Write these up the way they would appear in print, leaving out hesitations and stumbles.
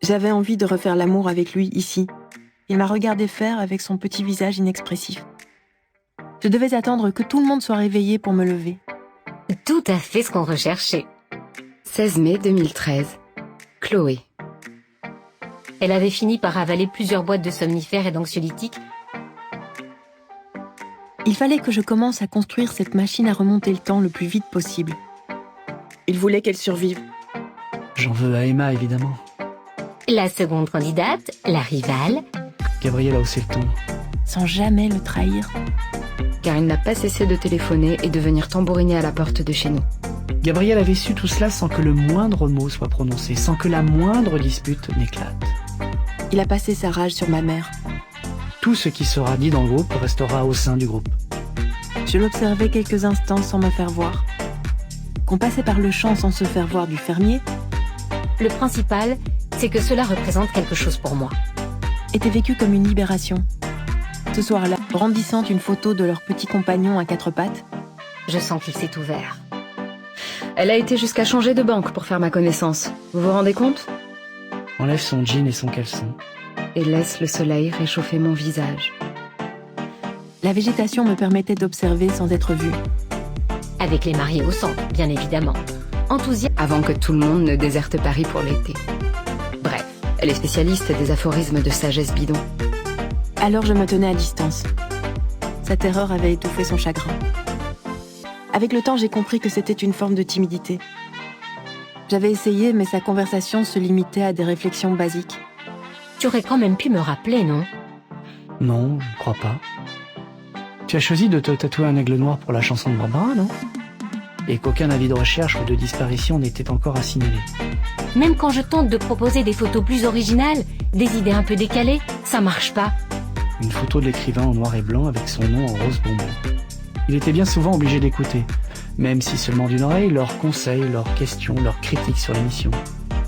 J'avais envie de refaire l'amour avec lui ici. Il m'a regardé faire avec son petit visage inexpressif. Je devais attendre que tout le monde soit réveillé pour me lever. Tout à fait ce qu'on recherchait. 16 mai 2013. Chloé. Elle avait fini par avaler plusieurs boîtes de somnifères et d'anxiolytiques. Il fallait que je commence à construire cette machine à remonter le temps le plus vite possible. Il voulait qu'elle survive. J'en veux à Emma, évidemment. La seconde candidate, la rivale, Gabriel a haussé le ton. Sans jamais le trahir. Car il n'a pas cessé de téléphoner et de venir tambouriner à la porte de chez nous. Gabriel avait su tout cela sans que le moindre mot soit prononcé, sans que la moindre dispute n'éclate. Il a passé sa rage sur ma mère. Tout ce qui sera dit dans le groupe restera au sein du groupe. Je l'observais quelques instants sans me faire voir. Qu'on passait par le champ sans se faire voir du fermier, le principal, c'est que cela représente quelque chose pour moi. était vécu comme une libération. Ce soir-là, brandissant une photo de leur petit compagnon à quatre pattes, Je sens qu'il s'est ouvert. Elle a été jusqu'à changer de banque pour faire ma connaissance. Vous vous rendez compte? Enlève son jean et son caleçon. Et laisse le soleil réchauffer mon visage. la végétation me permettait d'observer sans être vue. Avec les mariés au centre, bien évidemment. Enthousiaste. Avant que tout le monde ne déserte Paris pour l'été. Bref, elle est spécialiste des aphorismes de sagesse bidon. Alors je me tenais à distance. Sa terreur avait étouffé son chagrin. Avec le temps, j'ai compris que c'était une forme de timidité. J'avais essayé, mais sa conversation se limitait à des réflexions basiques. Tu aurais quand même pu me rappeler, non? Non, je ne crois pas. Tu as choisi de te tatouer un aigle noir pour la chanson de Barbara, non? Et qu'aucun avis de recherche ou de disparition n'était encore à signaler. Même quand je tente de proposer des photos plus originales, des idées un peu décalées, ça marche pas. Une photo de l'écrivain en noir et blanc avec son nom en rose bonbon. Il était bien souvent obligé d'écouter, même si seulement d'une oreille, leurs conseils, leurs questions, leurs critiques sur l'émission.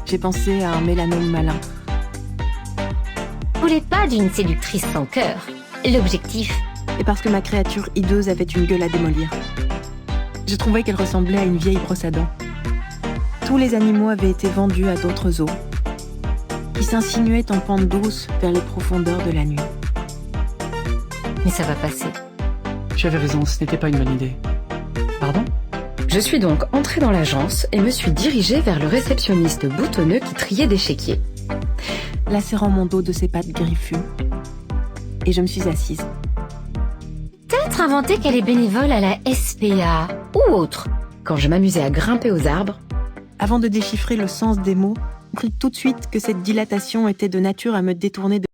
J'ai pensé à un mélanome malin. Je voulais pas d'une séductrice sans cœur. L'objectif, Et parce que ma créature hideuse avait une gueule à démolir. Je trouvais qu'elle ressemblait à une vieille brosse à dents. Tous les animaux avaient été vendus à d'autres zoos, qui s'insinuaient en pente douce vers les profondeurs de la nuit. mais ça va passer. Tu avais raison, ce n'était pas une bonne idée. Pardon? Je suis donc entrée dans l'agence et me suis dirigée vers le réceptionniste boutonneux qui triait des chéquiers. Lacérant mon dos de ses pattes griffues. Et je me suis assise. Peut-être inventer qu'elle est bénévole à la SPA, ou autre. Quand je m'amusais à grimper aux arbres, Avant de déchiffrer le sens des mots, j'ai compris tout de suite que cette dilatation était de nature à me détourner de